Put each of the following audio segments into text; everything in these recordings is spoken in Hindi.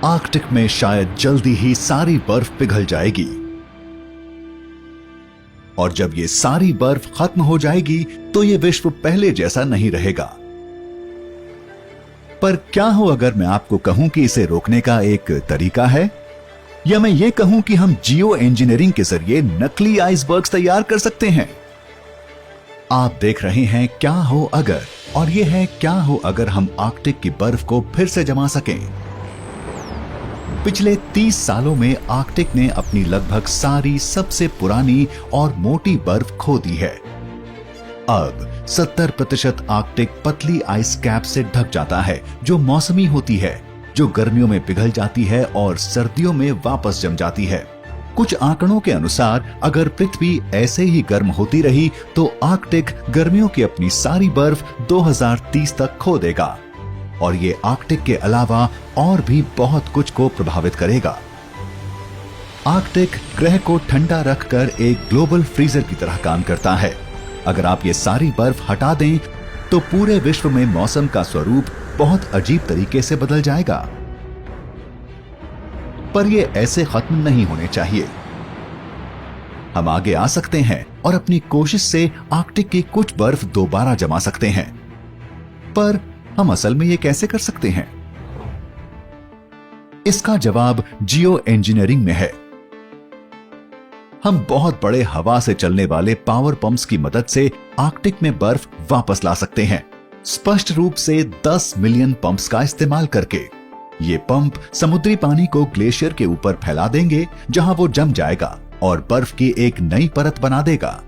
आर्कटिक में शायद जल्दी ही सारी बर्फ पिघल जाएगी। और जब ये सारी बर्फ खत्म हो जाएगी तो ये विश्व पहले जैसा नहीं रहेगा। पर क्या हो अगर मैं आपको कहूं कि इसे रोकने का एक तरीका है, या मैं ये कहूं कि हम जियो इंजीनियरिंग के जरिए नकली आइसबर्ग्स तैयार कर सकते हैं। आप देख रहे हैं क्या हो अगर, और ये है क्या हो अगर हम आर्कटिक की बर्फ को फिर से जमा सकें। पिछले 30 सालों में आर्कटिक ने अपनी लगभग सारी सबसे पुरानी और मोटी बर्फ खो दी है। अब 70% आर्कटिक पतली आइस कैप से ढक जाता है, जो मौसमी होती है, जो गर्मियों में पिघल जाती है और सर्दियों में वापस जम जाती है। कुछ आंकड़ों के अनुसार अगर पृथ्वी ऐसे ही गर्म होती रही तो आर्कटिक गर्मियों की अपनी सारी बर्फ 2030 तक खो देगा, और ये आर्कटिक के अलावा और भी बहुत कुछ को प्रभावित करेगा। आर्कटिक ग्रह को ठंडा रखकर एक ग्लोबल फ्रीजर की तरह काम करता है। अगर आप ये सारी बर्फ हटा दें तो पूरे विश्व में मौसम का स्वरूप बहुत अजीब तरीके से बदल जाएगा। पर ये ऐसे खत्म नहीं होने चाहिए। हम आगे आ सकते हैं और अपनी कोशिश से आर्कटिक की कुछ बर्फ दोबारा जमा सकते हैं। पर हम असल में ये कैसे कर सकते हैं? इसका जवाब जियो इंजीनियरिंग में है। हम बहुत बड़े हवा से चलने वाले पावर पंप्स की मदद से आर्कटिक में बर्फ वापस ला सकते हैं, स्पष्ट रूप से 10 मिलियन पंप्स का इस्तेमाल करके। ये पंप समुद्री पानी को ग्लेशियर के ऊपर फैला देंगे, जहां वो जम जाएगा और बर्फ की एक नई परत बना देगा।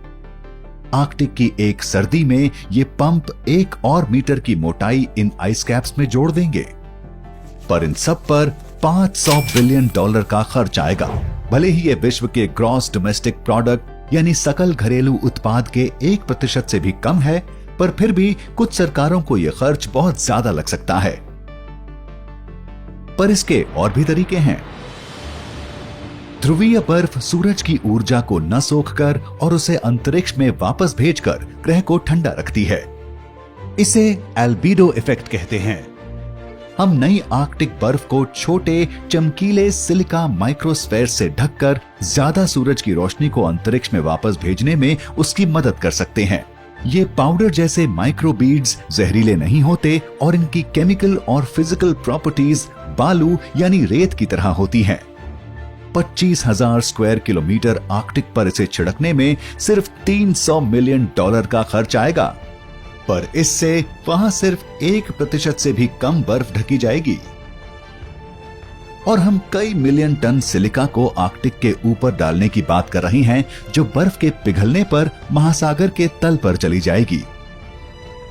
आर्कटिक की एक सर्दी में ये पंप 1 और मीटर की मोटाई इन आइस कैप्स में जोड़ देंगे। पर इन सब पर $500 बिलियन का खर्च आएगा। भले ही ये विश्व के ग्रॉस डोमेस्टिक प्रोडक्ट यानी सकल घरेलू उत्पाद के 1% से भी कम है, पर फिर भी कुछ सरकारों को यह खर्च बहुत ज्यादा लग सकता है। पर इसके और भी तरीके हैं। ध्रुवीय बर्फ सूरज की ऊर्जा को न सोखकर और उसे अंतरिक्ष में वापस भेजकर ग्रह को ठंडा रखती है। इसे एल्बिडो इफेक्ट कहते हैं। हम नई आर्कटिक बर्फ को छोटे चमकीले सिलिका माइक्रोस्फेयर से ढककर ज्यादा सूरज की रोशनी को अंतरिक्ष में वापस भेजने में उसकी मदद कर सकते हैं। ये पाउडर जैसे माइक्रोबीड्स जहरीले नहीं होते और इनकी केमिकल और फिजिकल प्रॉपर्टीज बालू यानी रेत की तरह होती हैं। 25,000 स्क्वायर किलोमीटर आर्कटिक पर इसे छिड़कने में सिर्फ $300 मिलियन का खर्च आएगा, पर इससे वहां सिर्फ 1% से भी कम बर्फ ढकी जाएगी। और हम कई मिलियन टन सिलिका को आर्कटिक के ऊपर डालने की बात कर रहे हैं, जो बर्फ के पिघलने पर महासागर के तल पर चली जाएगी।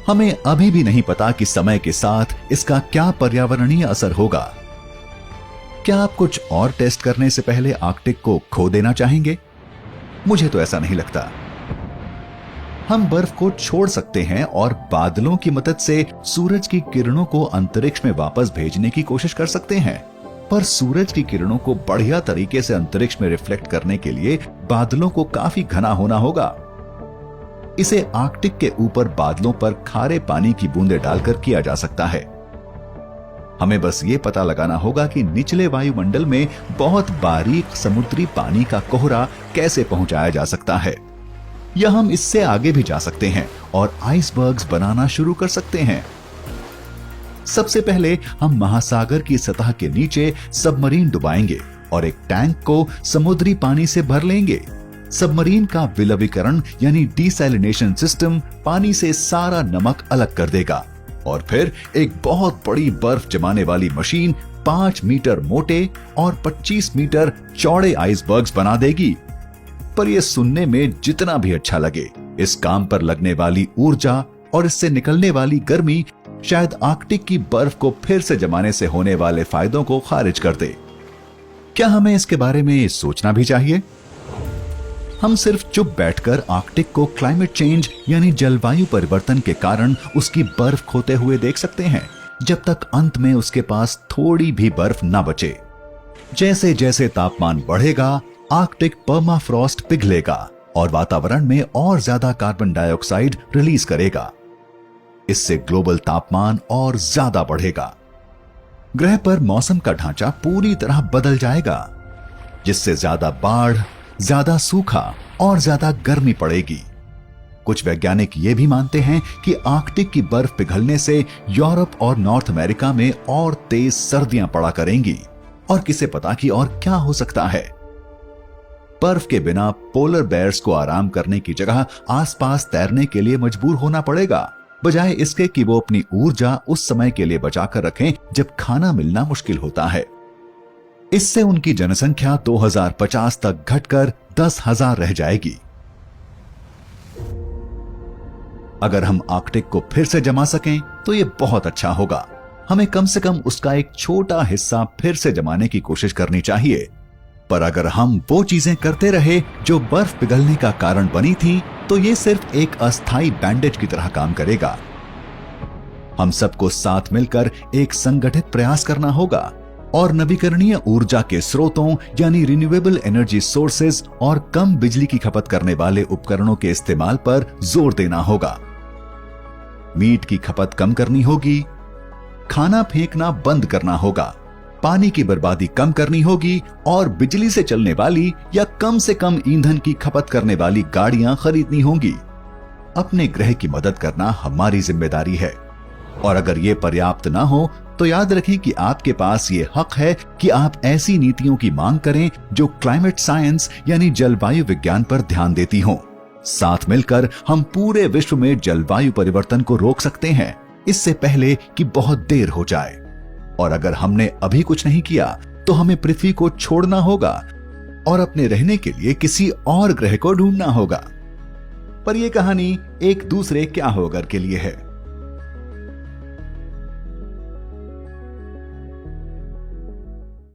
हमें अभी भी नहीं पता कि समय के साथ इसका क्या पर्यावरणीय असर होगा। क्या आप कुछ और टेस्ट करने से पहले आर्कटिक को खो देना चाहेंगे? मुझे तो ऐसा नहीं लगता। हम बर्फ को छोड़ सकते हैं और बादलों की मदद से सूरज की किरणों को अंतरिक्ष में वापस भेजने की कोशिश कर सकते हैं। पर सूरज की किरणों को बढ़िया तरीके से अंतरिक्ष में रिफ्लेक्ट करने के लिए बादलों को काफी घना होना होगा। इसे आर्कटिक के ऊपर बादलों पर खारे पानी की बूंदें डालकर किया जा सकता है। हमें बस ये पता लगाना होगा कि निचले वायुमंडल में बहुत बारीक समुद्री पानी का कोहरा कैसे पहुंचाया जा सकता है। या हम इससे आगे भी जा सकते हैं और आइसबर्ग्स बनाना शुरू कर सकते हैं। सबसे पहले हम महासागर की सतह के नीचे सबमरीन डुबाएंगे और एक टैंक को समुद्री पानी से भर लेंगे। सबमरीन का विलवनीकरण यानी डिसैलिनेशन सिस्टम पानी से सारा नमक अलग कर देगा और फिर एक बहुत बड़ी बर्फ जमाने वाली मशीन 5 मीटर मोटे और 25 मीटर चौड़े आइसबर्ग्स बना देगी। पर यह सुनने में जितना भी अच्छा लगे, इस काम पर लगने वाली ऊर्जा और इससे निकलने वाली गर्मी शायद आर्कटिक की बर्फ को फिर से जमाने से होने वाले फायदों को खारिज कर दे। क्या हमें इसके बारे में सोचना भी चाहिए? हम सिर्फ चुप बैठकर आर्कटिक को क्लाइमेट चेंज यानी जलवायु परिवर्तन के कारण उसकी बर्फ खोते हुए देख सकते हैं, जब तक अंत में उसके पास थोड़ी भी बर्फ ना बचे। जैसे जैसे तापमान बढ़ेगा, आर्कटिक पर्माफ्रॉस्ट पिघलेगा और वातावरण में और ज्यादा कार्बन डाइऑक्साइड रिलीज करेगा। इससे ग्लोबल तापमान और ज्यादा बढ़ेगा। ग्रह पर मौसम का ढांचा पूरी तरह बदल जाएगा, जिससे ज्यादा बाढ़, ज्यादा सूखा और ज्यादा गर्मी पड़ेगी। कुछ वैज्ञानिक ये भी मानते हैं कि आर्कटिक की बर्फ पिघलने से यूरोप और नॉर्थ अमेरिका में और तेज सर्दियां पड़ा करेंगी। और किसे पता कि और क्या हो सकता है। बर्फ के बिना पोलर बेयर्स को आराम करने की जगह आसपास तैरने के लिए मजबूर होना पड़ेगा, बजाय इसके कि वो अपनी ऊर्जा उस समय के लिए बचाकर रखें जब खाना मिलना मुश्किल होता है। इससे उनकी जनसंख्या 2050 तक घटकर 10,000 रह जाएगी। अगर हम आर्कटिक को फिर से जमा सकें तो ये बहुत अच्छा होगा। हमें कम से कम उसका एक छोटा हिस्सा फिर से जमाने की कोशिश करनी चाहिए। पर अगर हम वो चीजें करते रहे जो बर्फ पिघलने का कारण बनी थी, तो ये सिर्फ एक अस्थायी बैंडेज की तरह काम करेगा। हम सबको साथ मिलकर एक संगठित प्रयास करना होगा और नवीकरणीय ऊर्जा के स्रोतों यानी रिन्यूएबल एनर्जी सोर्सेज और कम बिजली की खपत करने वाले उपकरणों के इस्तेमाल पर जोर देना होगा। मीट की खपत कम करनी होगी, खाना फेंकना बंद करना होगा, पानी की बर्बादी कम करनी होगी और बिजली से चलने वाली या कम से कम ईंधन की खपत करने वाली गाड़ियां खरीदनी होंगी। अपने ग्रह की मदद करना हमारी जिम्मेदारी है। और अगर ये पर्याप्त ना हो तो याद रखें कि आपके पास ये हक है कि आप ऐसी नीतियों की मांग करें जो क्लाइमेट साइंस यानी जलवायु विज्ञान पर ध्यान देती हों। साथ मिलकर हम पूरे विश्व में जलवायु परिवर्तन को रोक सकते हैं, इससे पहले कि बहुत देर हो जाए। और अगर हमने अभी कुछ नहीं किया तो हमें पृथ्वी को छोड़ना होगा और अपने रहने के लिए किसी और ग्रह को ढूंढना होगा। पर यह कहानी एक दूसरे क्या हो अगर के लिए है।